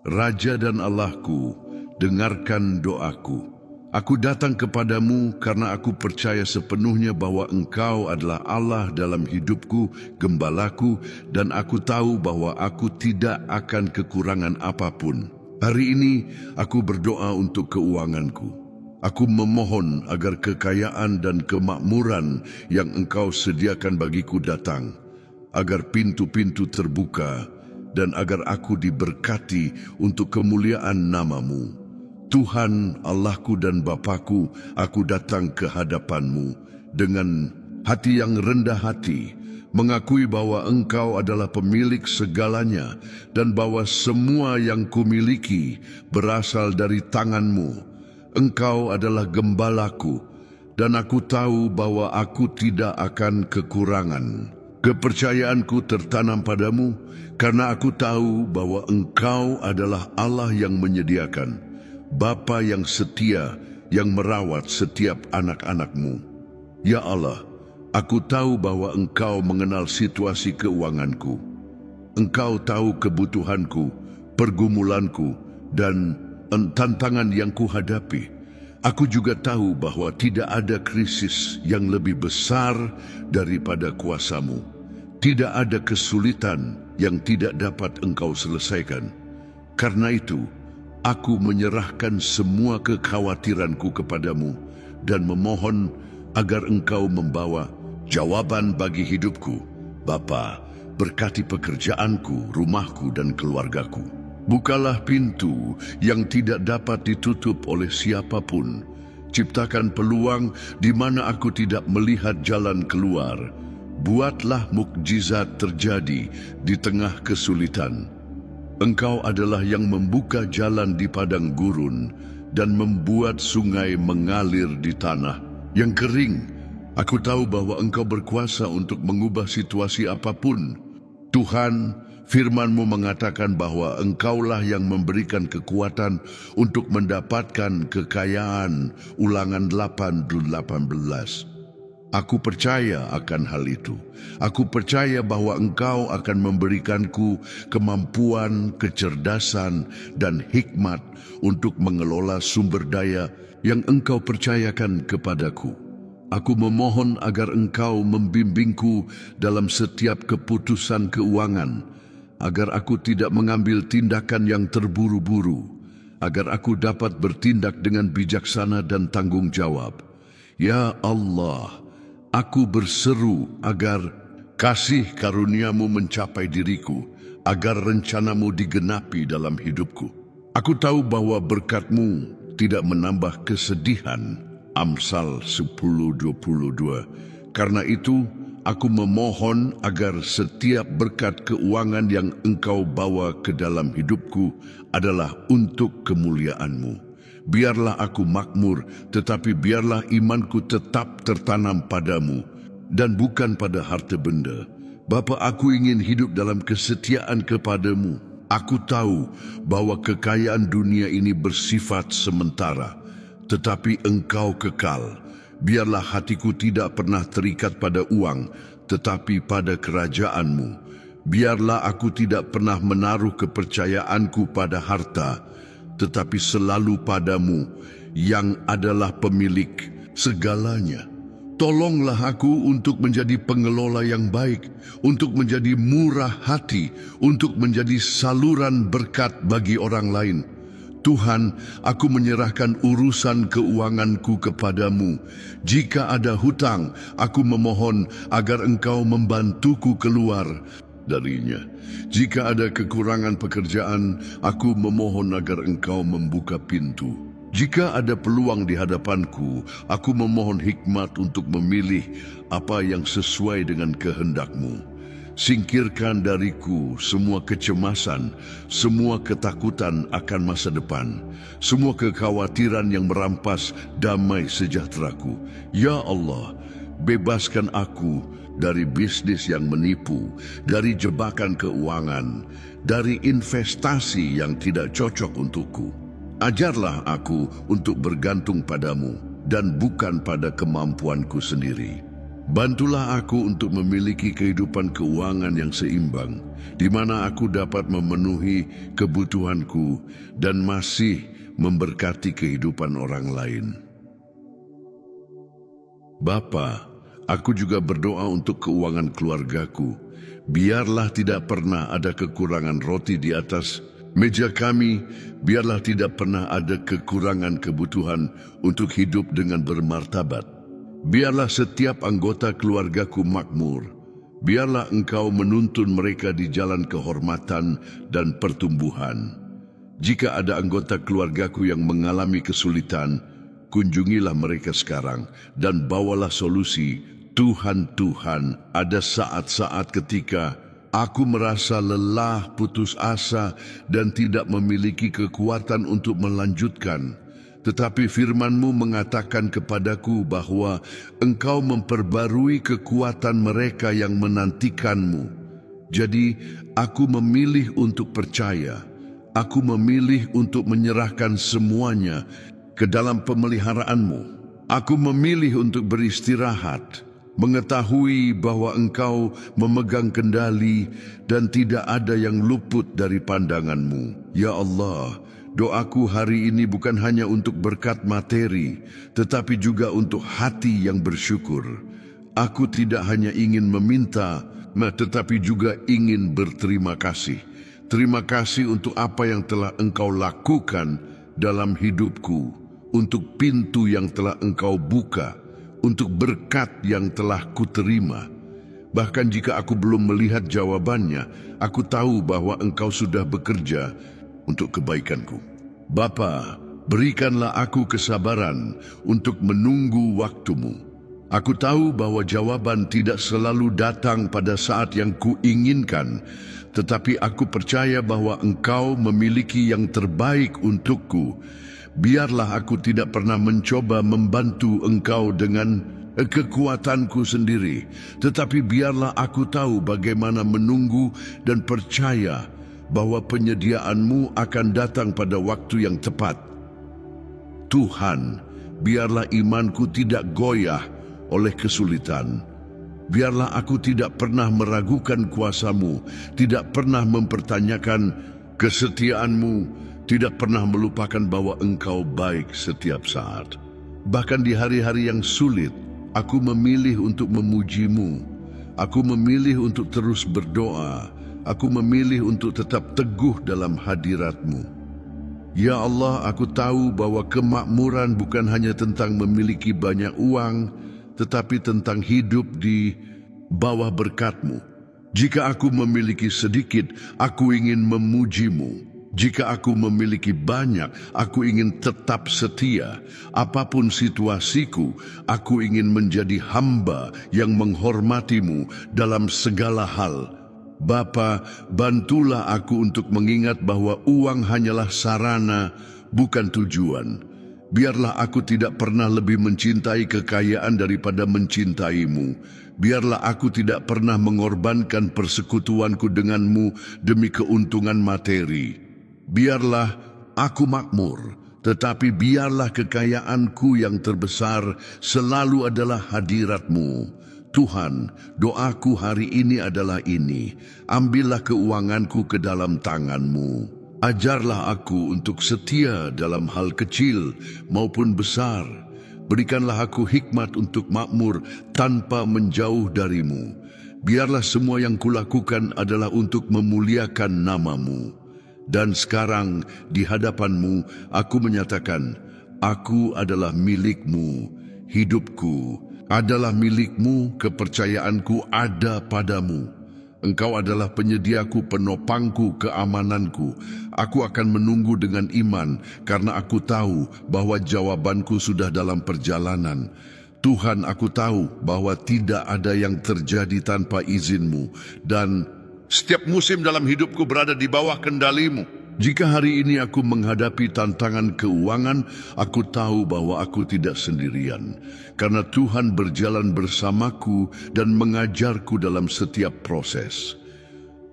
Raja dan Allahku, dengarkan doaku. Aku datang kepadamu karena aku percaya sepenuhnya bahwa Engkau adalah Allah dalam hidupku, gembalaku, dan aku tahu bahwa aku tidak akan kekurangan apapun. Hari ini aku berdoa untuk keuanganku. Aku memohon agar kekayaan dan kemakmuran yang Engkau sediakan bagiku datang, agar pintu-pintu terbuka, dan agar aku diberkati untuk kemuliaan nama-Mu. Tuhan, Allahku dan Bapaku, aku datang ke hadapan-Mu dengan hati yang rendah hati, mengakui bahwa Engkau adalah pemilik segalanya dan bahwa semua yang kumiliki berasal dari tangan-Mu. Engkau adalah gembalaku, dan aku tahu bahwa aku tidak akan kekurangan. Kepercayaanku tertanam padamu, karena aku tahu bahwa Engkau adalah Allah yang menyediakan, Bapa yang setia, yang merawat setiap anak-anak-Mu. Ya Allah, aku tahu bahwa Engkau mengenal situasi keuanganku. Engkau tahu kebutuhanku, pergumulanku, dan tantangan yang kuhadapi. Aku juga tahu bahwa tidak ada krisis yang lebih besar daripada kuasa-Mu. Tidak ada kesulitan yang tidak dapat Engkau selesaikan. Karena itu, aku menyerahkan semua kekhawatiranku kepadamu dan memohon agar Engkau membawa jawaban bagi hidupku. Bapa, berkati pekerjaanku, rumahku, dan keluargaku. Bukalah pintu yang tidak dapat ditutup oleh siapapun. Ciptakan peluang di mana aku tidak melihat jalan keluar. Buatlah mukjizat terjadi di tengah kesulitan. Engkau adalah yang membuka jalan di padang gurun dan membuat sungai mengalir di tanah yang kering. Aku tahu bahwa Engkau berkuasa untuk mengubah situasi apapun. Tuhan, firman-Mu mengatakan bahwa Engkaulah yang memberikan kekuatan untuk mendapatkan kekayaan. Ulangan 8:18. Aku percaya akan hal itu. Aku percaya bahwa Engkau akan memberikanku kemampuan, kecerdasan, dan hikmat untuk mengelola sumber daya yang Engkau percayakan kepadaku. Aku memohon agar Engkau membimbingku dalam setiap keputusan keuangan, agar aku tidak mengambil tindakan yang terburu-buru, agar aku dapat bertindak dengan bijaksana dan tanggung jawab. Ya Allah, aku berseru agar kasih karunia-Mu mencapai diriku, agar rencana-Mu digenapi dalam hidupku. Aku tahu bahwa berkat-Mu tidak menambah kesedihan. Amsal 10:22. Karena itu, aku memohon agar setiap berkat keuangan yang Engkau bawa ke dalam hidupku adalah untuk kemuliaan-Mu. Biarlah aku makmur, tetapi biarlah imanku tetap tertanam padamu dan bukan pada harta benda. Bapa, aku ingin hidup dalam kesetiaan kepadamu. Aku tahu bahwa kekayaan dunia ini bersifat sementara, tetapi Engkau kekal. Biarlah hatiku tidak pernah terikat pada uang, tetapi pada kerajaan-Mu. Biarlah aku tidak pernah menaruh kepercayaanku pada harta, tetapi selalu padamu yang adalah pemilik segalanya. Tolonglah aku untuk menjadi pengelola yang baik, untuk menjadi murah hati, untuk menjadi saluran berkat bagi orang lain. Tuhan, aku menyerahkan urusan keuanganku kepadamu. Jika ada hutang, aku memohon agar Engkau membantuku keluar darinya. Jika ada kekurangan pekerjaan, aku memohon agar Engkau membuka pintu. Jika ada peluang di hadapanku, aku memohon hikmat untuk memilih apa yang sesuai dengan kehendak-Mu. Singkirkan dariku semua kecemasan, semua ketakutan akan masa depan, semua kekhawatiran yang merampas damai sejahteraku. Ya Allah, bebaskan aku dari bisnis yang menipu, dari jebakan keuangan, dari investasi yang tidak cocok untukku. Ajarlah aku untuk bergantung padamu dan bukan pada kemampuanku sendiri. Bantulah aku untuk memiliki kehidupan keuangan yang seimbang, di mana aku dapat memenuhi kebutuhanku dan masih memberkati kehidupan orang lain. Bapa, aku juga berdoa untuk keuangan keluargaku. Biarlah tidak pernah ada kekurangan roti di atas meja kami, biarlah tidak pernah ada kekurangan kebutuhan untuk hidup dengan bermartabat. Biarlah setiap anggota keluargaku makmur. Biarlah Engkau menuntun mereka di jalan kehormatan dan pertumbuhan. Jika ada anggota keluargaku yang mengalami kesulitan, kunjungilah mereka sekarang dan bawalah solusi. Tuhan, ada saat-saat ketika aku merasa lelah, putus asa, dan tidak memiliki kekuatan untuk melanjutkan. Tetapi firman-Mu mengatakan kepadaku bahwa Engkau memperbarui kekuatan mereka yang menantikan-Mu. Jadi, aku memilih untuk percaya. Aku memilih untuk menyerahkan semuanya ke dalam pemeliharaan-Mu. Aku memilih untuk beristirahat, mengetahui bahwa Engkau memegang kendali dan tidak ada yang luput dari pandangan-Mu. Ya Allah, doaku hari ini bukan hanya untuk berkat materi, tetapi juga untuk hati yang bersyukur. Aku tidak hanya ingin meminta, tetapi juga ingin berterima kasih. Terima kasih untuk apa yang telah Engkau lakukan dalam hidupku, untuk pintu yang telah Engkau buka, untuk berkat yang telah kuterima. Bahkan jika aku belum melihat jawabannya, aku tahu bahwa Engkau sudah bekerja untuk kebaikanku. Bapa, berikanlah aku kesabaran untuk menunggu waktu-Mu. Aku tahu bahwa jawaban tidak selalu datang pada saat yang kuinginkan, tetapi aku percaya bahwa Engkau memiliki yang terbaik untukku. Biarlah aku tidak pernah mencoba membantu Engkau dengan kekuatanku sendiri, tetapi biarlah aku tahu bagaimana menunggu dan percaya bahwa penyediaan-Mu akan datang pada waktu yang tepat. Tuhan, biarlah imanku tidak goyah oleh kesulitan. Biarlah aku tidak pernah meragukan kuasa-Mu, tidak pernah mempertanyakan kesetiaan-Mu, tidak pernah melupakan bahwa Engkau baik setiap saat. Bahkan di hari-hari yang sulit, aku memilih untuk memuji-Mu. Aku memilih untuk terus berdoa. Aku memilih untuk tetap teguh dalam hadirat-Mu. Ya Allah, aku tahu bahwa kemakmuran bukan hanya tentang memiliki banyak uang, tetapi tentang hidup di bawah berkat-Mu. Jika aku memiliki sedikit, aku ingin memuji-Mu. Jika aku memiliki banyak, aku ingin tetap setia. Apapun situasiku, aku ingin menjadi hamba yang menghormati-Mu dalam segala hal. Bapa, bantulah aku untuk mengingat bahwa uang hanyalah sarana, bukan tujuan. Biarlah aku tidak pernah lebih mencintai kekayaan daripada mencintai-Mu. Biarlah aku tidak pernah mengorbankan persekutuanku dengan-Mu demi keuntungan materi. Biarlah aku makmur, tetapi biarlah kekayaanku yang terbesar selalu adalah hadirat-Mu. Tuhan, doaku hari ini adalah ini. Ambillah keuanganku ke dalam tangan-Mu. Ajarlah aku untuk setia dalam hal kecil maupun besar. Berikanlah aku hikmat untuk makmur tanpa menjauh dari-Mu. Biarlah semua yang kulakukan adalah untuk memuliakan nama-Mu. Dan sekarang di hadapan-Mu aku menyatakan, aku adalah milik-Mu, hidupku adalah milik-Mu, kepercayaanku ada pada-Mu. Engkau adalah penyediaku, penopangku, keamananku. Aku akan menunggu dengan iman, karena aku tahu bahwa jawabanku sudah dalam perjalanan. Tuhan, aku tahu bahwa tidak ada yang terjadi tanpa izin-Mu, dan setiap musim dalam hidupku berada di bawah kendali-Mu. Jika hari ini aku menghadapi tantangan keuangan, aku tahu bahwa aku tidak sendirian. Karena Tuhan berjalan bersamaku dan mengajarku dalam setiap proses.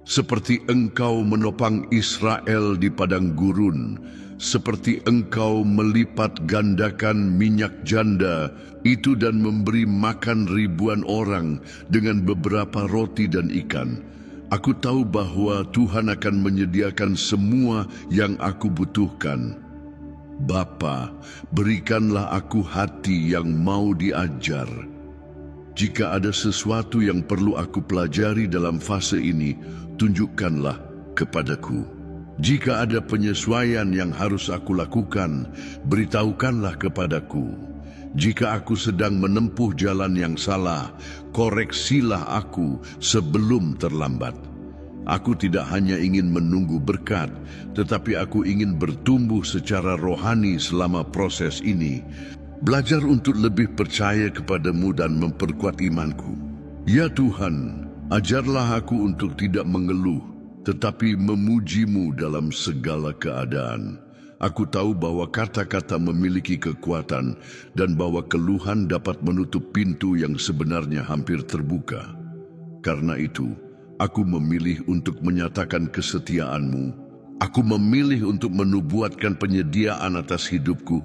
Seperti Engkau menopang Israel di padang gurun, seperti Engkau melipat gandakan minyak janda itu dan memberi makan ribuan orang dengan beberapa roti dan ikan. Aku tahu bahwa Tuhan akan menyediakan semua yang aku butuhkan. Bapa, berikanlah aku hati yang mau diajar. Jika ada sesuatu yang perlu aku pelajari dalam fase ini, tunjukkanlah kepadaku. Jika ada penyesuaian yang harus aku lakukan, beritahukanlah kepadaku. Jika aku sedang menempuh jalan yang salah, koreksilah aku sebelum terlambat. Aku tidak hanya ingin menunggu berkat, tetapi aku ingin bertumbuh secara rohani selama proses ini. Belajar untuk lebih percaya kepadamu dan memperkuat imanku. Ya Tuhan, ajarlah aku untuk tidak mengeluh, tetapi memuji-Mu dalam segala keadaan. Aku tahu bahwa kata-kata memiliki kekuatan dan bahwa keluhan dapat menutup pintu yang sebenarnya hampir terbuka. Karena itu, aku memilih untuk menyatakan kesetiaan-Mu. Aku memilih untuk menubuatkan penyediaan atas hidupku.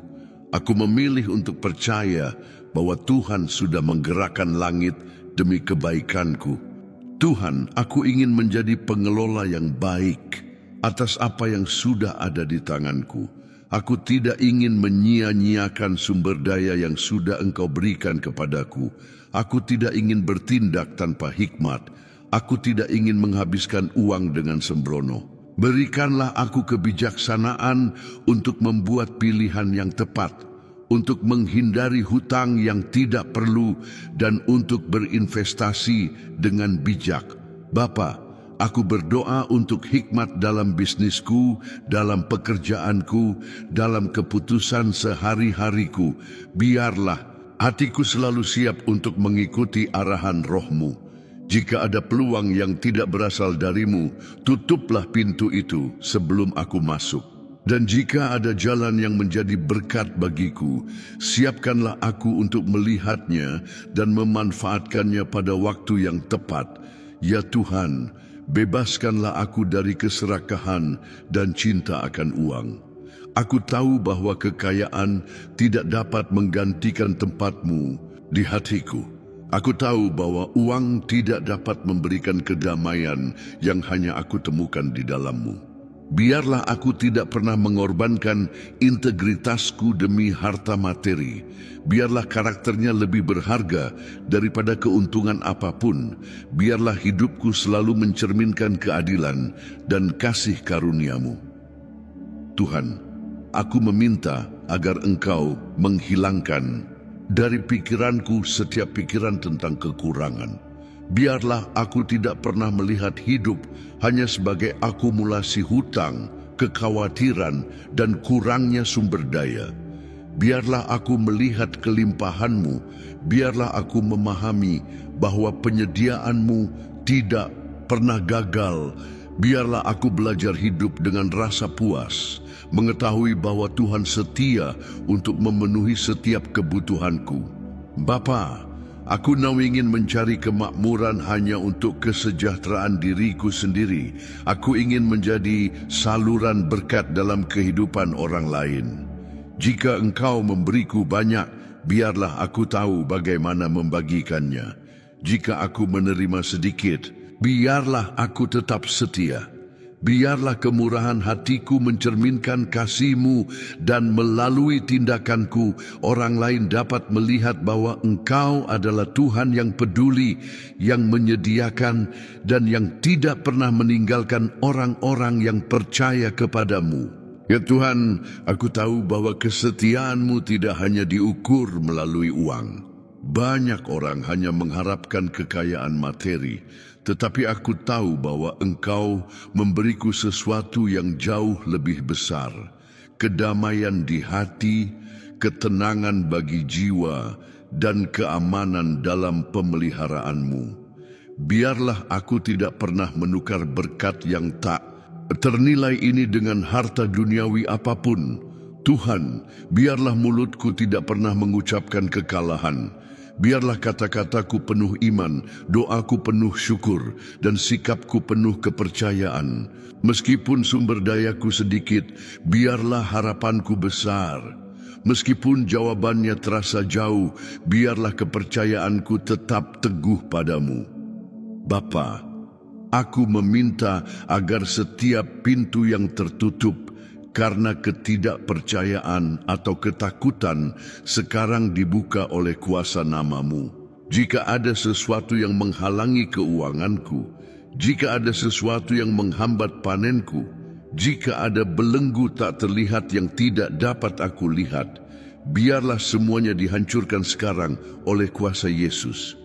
Aku memilih untuk percaya bahwa Tuhan sudah menggerakkan langit demi kebaikanku. Tuhan, aku ingin menjadi pengelola yang baik atas apa yang sudah ada di tanganku. Aku tidak ingin menyia-nyiakan sumber daya yang sudah Engkau berikan kepadaku. Aku tidak ingin bertindak tanpa hikmat. Aku tidak ingin menghabiskan uang dengan sembrono. Berikanlah aku kebijaksanaan untuk membuat pilihan yang tepat, untuk menghindari hutang yang tidak perlu, dan untuk berinvestasi dengan bijak. Bapa, aku berdoa untuk hikmat dalam bisnisku, dalam pekerjaanku, dalam keputusan sehari-hariku. Biarlah hatiku selalu siap untuk mengikuti arahan Roh-Mu. Jika ada peluang yang tidak berasal darimu, tutuplah pintu itu sebelum aku masuk. Dan jika ada jalan yang menjadi berkat bagiku, siapkanlah aku untuk melihatnya dan memanfaatkannya pada waktu yang tepat. Ya Tuhan, bebaskanlah aku dari keserakahan dan cinta akan uang. Aku tahu bahwa kekayaan tidak dapat menggantikan tempat-Mu di hatiku. Aku tahu bahwa uang tidak dapat memberikan kedamaian yang hanya aku temukan di dalam-Mu. Biarlah aku tidak pernah mengorbankan integritasku demi harta materi. Biarlah karakternya lebih berharga daripada keuntungan apapun. Biarlah hidupku selalu mencerminkan keadilan dan kasih karunia-Mu. Tuhan, aku meminta agar Engkau menghilangkan dari pikiranku setiap pikiran tentang kekurangan. Biarlah aku tidak pernah melihat hidup hanya sebagai akumulasi hutang, kekhawatiran, dan kurangnya sumber daya. Biarlah aku melihat kelimpahan-Mu. Biarlah aku memahami bahwa penyediaan-Mu tidak pernah gagal. Biarlah aku belajar hidup dengan rasa puas, mengetahui bahwa Tuhan setia untuk memenuhi setiap kebutuhanku. Bapa, aku ingin mencari kemakmuran hanya untuk kesejahteraan diriku sendiri. Aku ingin menjadi saluran berkat dalam kehidupan orang lain. Jika Engkau memberiku banyak, biarlah aku tahu bagaimana membagikannya. Jika aku menerima sedikit, biarlah aku tetap setia. Biarlah kemurahan hatiku mencerminkan kasih-Mu dan melalui tindakanku, orang lain dapat melihat bahwa Engkau adalah Tuhan yang peduli, yang menyediakan, dan yang tidak pernah meninggalkan orang-orang yang percaya kepadamu. Ya Tuhan, aku tahu bahwa kesetiaan-Mu tidak hanya diukur melalui uang. Banyak orang hanya mengharapkan kekayaan materi, tetapi aku tahu bahwa Engkau memberiku sesuatu yang jauh lebih besar, kedamaian di hati, ketenangan bagi jiwa, dan keamanan dalam pemeliharaanmu. Biarlah aku tidak pernah menukar berkat yang tak ternilai ini dengan harta duniawi apapun. Tuhan, biarlah mulutku tidak pernah mengucapkan kekalahan. Biarlah kata-kataku penuh iman, doaku penuh syukur, dan sikapku penuh kepercayaan. Meskipun sumber dayaku sedikit, biarlah harapanku besar. Meskipun jawabannya terasa jauh, biarlah kepercayaanku tetap teguh padamu. Bapa, aku meminta agar setiap pintu yang tertutup karena ketidakpercayaan atau ketakutan sekarang dibuka oleh kuasa nama-Mu. Jika ada sesuatu yang menghalangi keuanganku, jika ada sesuatu yang menghambat panenku, jika ada belenggu tak terlihat yang tidak dapat aku lihat, biarlah semuanya dihancurkan sekarang oleh kuasa Yesus.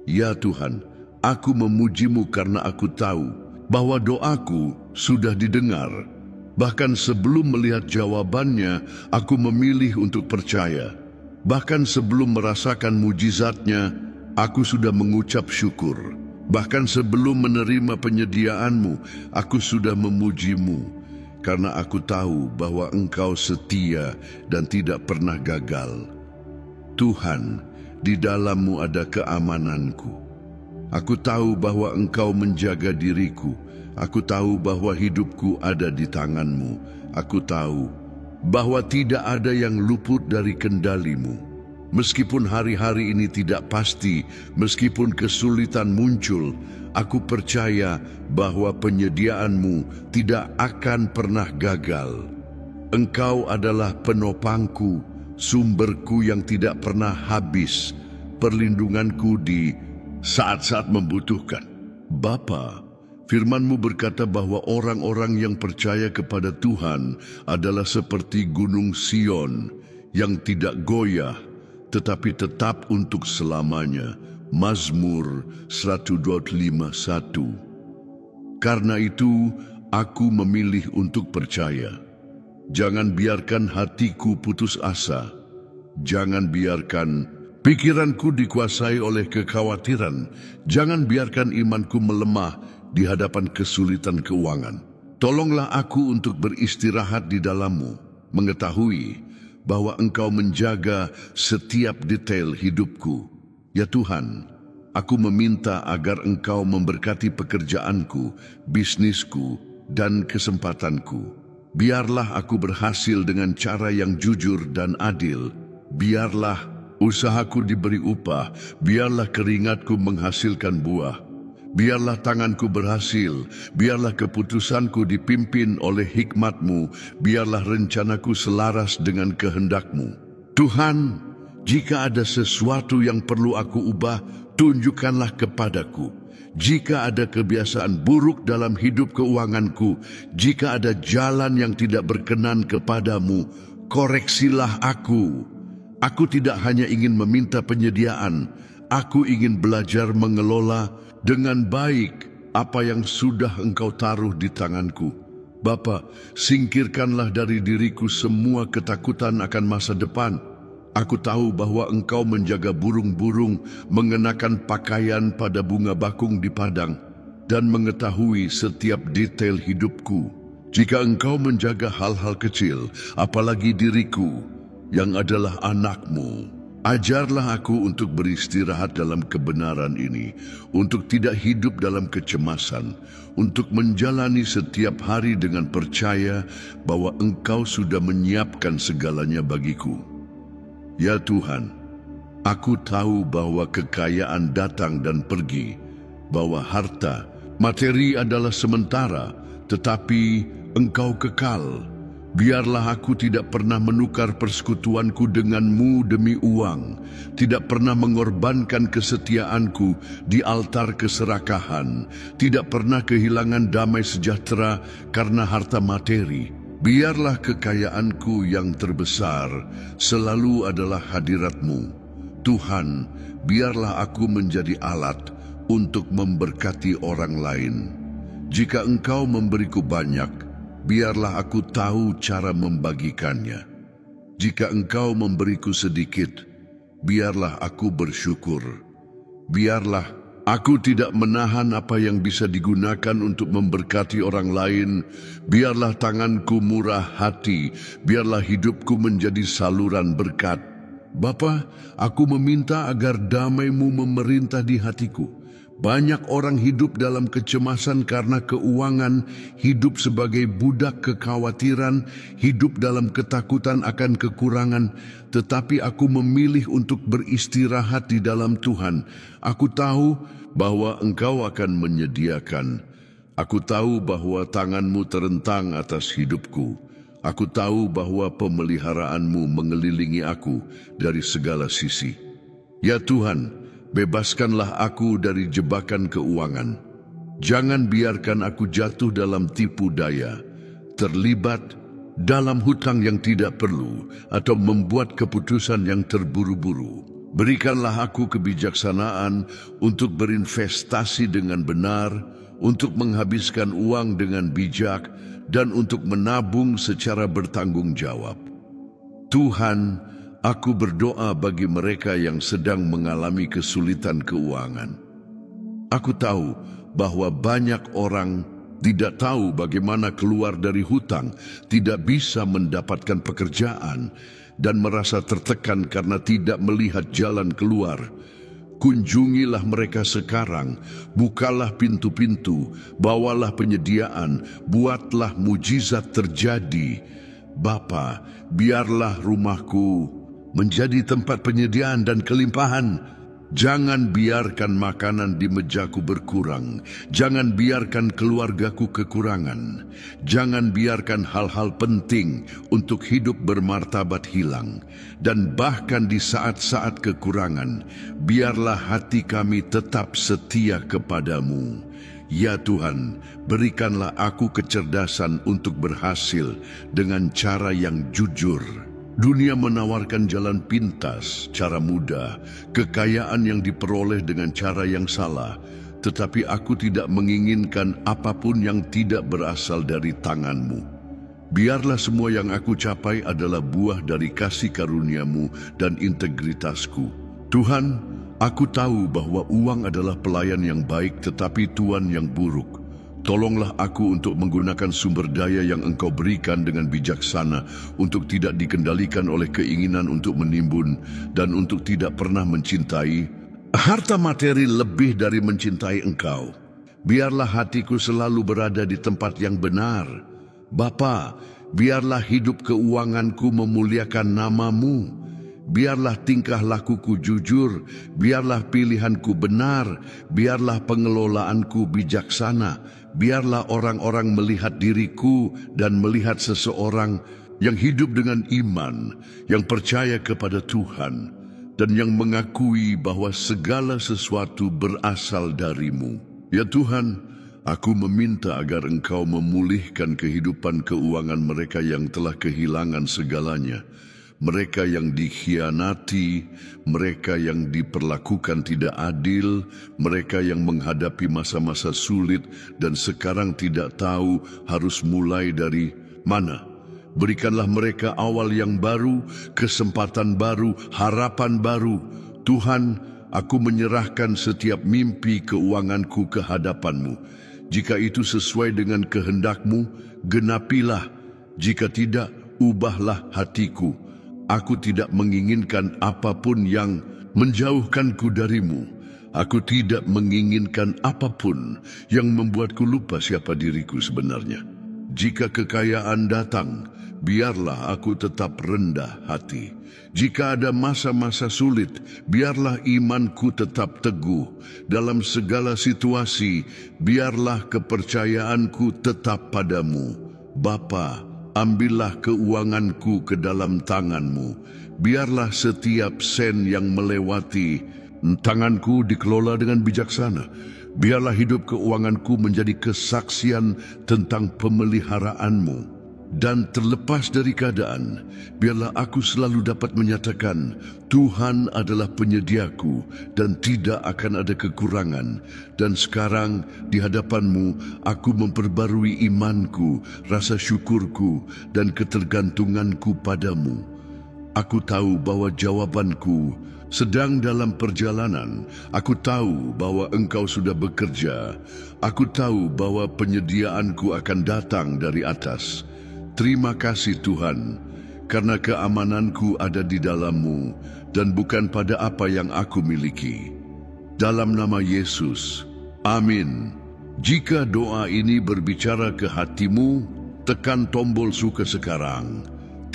Ya Tuhan, aku memuji-Mu karena aku tahu bahwa doaku sudah didengar. Bahkan sebelum melihat jawabannya, aku memilih untuk percaya. Bahkan sebelum merasakan mujizatnya, aku sudah mengucap syukur. Bahkan sebelum menerima penyediaan-Mu, aku sudah memuji-Mu. Karena aku tahu bahwa Engkau setia dan tidak pernah gagal. Tuhan, di dalam-Mu ada keamananku. Aku tahu bahwa Engkau menjaga diriku. Aku tahu bahwa hidupku ada di tangan-Mu. Aku tahu bahwa tidak ada yang luput dari kendali-Mu. Meskipun hari-hari ini tidak pasti, meskipun kesulitan muncul, aku percaya bahwa penyediaan-Mu tidak akan pernah gagal. Engkau adalah penopangku, sumberku yang tidak pernah habis, perlindunganku di saat-saat membutuhkan. Bapa, Firman-Mu berkata bahwa orang-orang yang percaya kepada Tuhan adalah seperti gunung Sion yang tidak goyah, tetapi tetap untuk selamanya. Mazmur 125:1. Karena itu, aku memilih untuk percaya. Jangan biarkan hatiku putus asa. Jangan biarkan pikiranku dikuasai oleh kekhawatiran. Jangan biarkan imanku melemah di hadapan kesulitan keuangan. Tolonglah aku untuk beristirahat di dalam-Mu, mengetahui bahwa Engkau menjaga setiap detail hidupku. Ya Tuhan, aku meminta agar Engkau memberkati pekerjaanku, bisnisku, dan kesempatanku. Biarlah aku berhasil dengan cara yang jujur dan adil. Biarlah usahaku diberi upah, biarlah keringatku menghasilkan buah. Biarlah tanganku berhasil, biarlah keputusanku dipimpin oleh hikmat-Mu, biarlah rencanaku selaras dengan kehendak-Mu. Tuhan, jika ada sesuatu yang perlu aku ubah, tunjukkanlah kepadaku. Jika ada kebiasaan buruk dalam hidup keuanganku, jika ada jalan yang tidak berkenan kepadamu, koreksilah aku. Aku tidak hanya ingin meminta penyediaan, aku ingin belajar mengelola dengan baik apa yang sudah Engkau taruh di tanganku. Bapa, singkirkanlah dari diriku semua ketakutan akan masa depan. Aku tahu bahwa Engkau menjaga burung-burung mengenakan pakaian pada bunga bakung di padang dan mengetahui setiap detail hidupku. Jika Engkau menjaga hal-hal kecil, apalagi diriku yang adalah anak-Mu, ajarlah aku untuk beristirahat dalam kebenaran ini, untuk tidak hidup dalam kecemasan, untuk menjalani setiap hari dengan percaya bahwa Engkau sudah menyiapkan segalanya bagiku. Ya Tuhan, aku tahu bahwa kekayaan datang dan pergi, bahwa harta, materi adalah sementara, tetapi Engkau kekal. Biarlah aku tidak pernah menukar persekutuanku denganmu demi uang, tidak pernah mengorbankan kesetiaanku di altar keserakahan, tidak pernah kehilangan damai sejahtera karena harta materi. Biarlah kekayaanku yang terbesar selalu adalah hadirat-Mu. Tuhan, biarlah aku menjadi alat untuk memberkati orang lain. Jika Engkau memberiku banyak, biarlah aku tahu cara membagikannya. Jika Engkau memberiku sedikit, biarlah aku bersyukur. Biarlah aku tidak menahan apa yang bisa digunakan untuk memberkati orang lain. Biarlah tanganku murah hati, biarlah hidupku menjadi saluran berkat. Bapa, aku meminta agar damai-Mu memerintah di hatiku. Banyak orang hidup dalam kecemasan karena keuangan, hidup sebagai budak kekhawatiran, hidup dalam ketakutan akan kekurangan. Tetapi aku memilih untuk beristirahat di dalam Tuhan. Aku tahu bahwa Engkau akan menyediakan. Aku tahu bahwa tangan-Mu terentang atas hidupku. Aku tahu bahwa pemeliharaanmu mengelilingi aku dari segala sisi. Ya Tuhan, bebaskanlah aku dari jebakan keuangan. Jangan biarkan aku jatuh dalam tipu daya, terlibat dalam hutang yang tidak perlu, atau membuat keputusan yang terburu-buru. Berikanlah aku kebijaksanaan untuk berinvestasi dengan benar, untuk menghabiskan uang dengan bijak, dan untuk menabung secara bertanggung jawab. Tuhan, aku berdoa bagi mereka yang sedang mengalami kesulitan keuangan. Aku tahu bahwa banyak orang tidak tahu bagaimana keluar dari hutang, tidak bisa mendapatkan pekerjaan, dan merasa tertekan karena tidak melihat jalan keluar. Kunjungilah mereka sekarang, bukalah pintu-pintu, bawalah penyediaan, buatlah mujizat terjadi. Bapa, biarlah rumahku menjadi tempat penyediaan dan kelimpahan. Jangan biarkan makanan di mejaku berkurang. Jangan biarkan keluargaku kekurangan. Jangan biarkan hal-hal penting untuk hidup bermartabat hilang. Dan bahkan di saat-saat kekurangan, biarlah hati kami tetap setia kepadamu. Ya Tuhan, berikanlah aku kecerdasan untuk berhasil dengan cara yang jujur. Dunia menawarkan jalan pintas, cara mudah, kekayaan yang diperoleh dengan cara yang salah. Tetapi aku tidak menginginkan apapun yang tidak berasal dari tangan-Mu. Biarlah semua yang aku capai adalah buah dari kasih karunia-Mu dan integritasku. Tuhan, aku tahu bahwa uang adalah pelayan yang baik tetapi tuan yang buruk. Tolonglah aku untuk menggunakan sumber daya yang Engkau berikan dengan bijaksana untuk tidak dikendalikan oleh keinginan untuk menimbun dan untuk tidak pernah mencintai harta materi lebih dari mencintai Engkau. Biarlah hatiku selalu berada di tempat yang benar. Bapa, biarlah hidup keuanganku memuliakan nama-Mu. Biarlah tingkah lakuku jujur, biarlah pilihanku benar, biarlah pengelolaanku bijaksana, biarlah orang-orang melihat diriku dan melihat seseorang yang hidup dengan iman, yang percaya kepada Tuhan, dan yang mengakui bahwa segala sesuatu berasal dari-Mu. Ya Tuhan, aku meminta agar Engkau memulihkan kehidupan keuangan mereka yang telah kehilangan segalanya. Mereka yang dikhianati, mereka yang diperlakukan tidak adil, mereka yang menghadapi masa-masa sulit dan sekarang tidak tahu harus mulai dari mana. Berikanlah mereka awal yang baru, kesempatan baru, harapan baru. Tuhan, aku menyerahkan setiap mimpi keuanganku ke hadapan-Mu. Jika itu sesuai dengan kehendak-Mu, genapilah. Jika tidak, ubahlah hatiku. Aku tidak menginginkan apapun yang menjauhkanku dari-Mu. Aku tidak menginginkan apapun yang membuatku lupa siapa diriku sebenarnya. Jika kekayaan datang, biarlah aku tetap rendah hati. Jika ada masa-masa sulit, biarlah imanku tetap teguh. Dalam segala situasi, biarlah kepercayaanku tetap padamu. Bapa, ambillah keuanganku ke dalam tangan-Mu. Biarlah setiap sen yang melewati tanganku dikelola dengan bijaksana. Biarlah hidup keuanganku menjadi kesaksian tentang pemeliharaan-Mu. Dan terlepas dari keadaan, biarlah aku selalu dapat menyatakan, Tuhan adalah penyediaku dan tidak akan ada kekurangan. Dan sekarang di hadapan-Mu, aku memperbarui imanku, rasa syukurku, dan ketergantunganku padamu. Aku tahu bahwa jawabanku sedang dalam perjalanan. Aku tahu bahwa Engkau sudah bekerja. Aku tahu bahwa penyediaanku akan datang dari atas. Terima kasih Tuhan. karena keamananku ada di dalam-Mu dan bukan pada apa yang aku miliki. Dalam nama Yesus, amin. Jika doa ini berbicara ke hatimu, tekan tombol suka sekarang.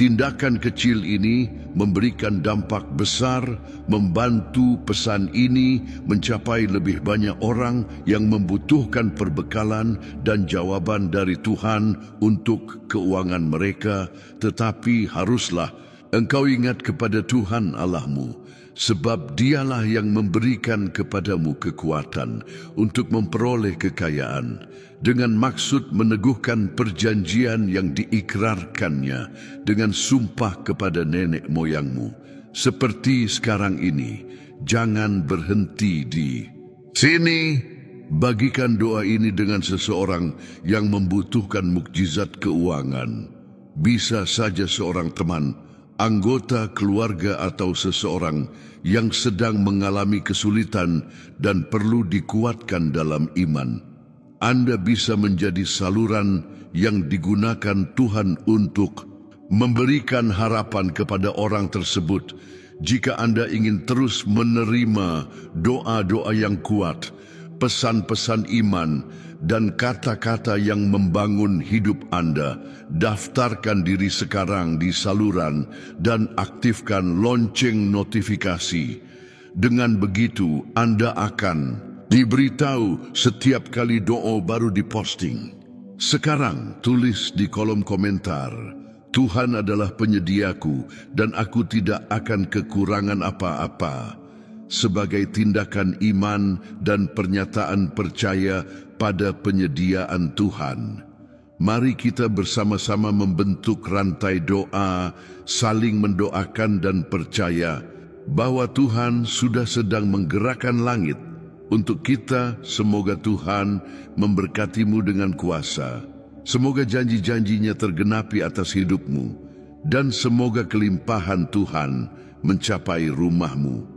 Tindakan kecil ini memberikan dampak besar, membantu pesan ini mencapai lebih banyak orang yang membutuhkan perbekalan dan jawaban dari Tuhan untuk keuangan mereka. Tetapi haruslah engkau ingat kepada Tuhan Allahmu, sebab Dialah yang memberikan kepadamu kekuatan untuk memperoleh kekayaan, dengan maksud meneguhkan perjanjian yang diikrarkannya dengan sumpah kepada nenek moyangmu. Seperti sekarang ini, jangan berhenti di sini. Bagikan doa ini dengan seseorang yang membutuhkan mukjizat keuangan. Bisa saja seorang teman, anggota keluarga atau seseorang yang sedang mengalami kesulitan dan perlu dikuatkan dalam iman. Anda bisa menjadi saluran yang digunakan Tuhan untuk memberikan harapan kepada orang tersebut. Jika Anda ingin terus menerima doa-doa yang kuat, pesan-pesan iman, dan kata-kata yang membangun hidup Anda, daftarkan diri sekarang di saluran dan aktifkan lonceng notifikasi. Dengan begitu, Anda akan diberitahu setiap kali doa baru diposting. Sekarang tulis di kolom komentar, Tuhan adalah penyediaku dan aku tidak akan kekurangan apa-apa. Sebagai tindakan iman dan pernyataan percaya pada penyediaan Tuhan, mari kita bersama-sama membentuk rantai doa, saling mendoakan dan percaya bahwa Tuhan sudah sedang menggerakkan langit untuk kita. Semoga Tuhan memberkatimu dengan kuasa. Semoga janji-janjinya tergenapi atas hidupmu. Dan semoga kelimpahan Tuhan mencapai rumahmu.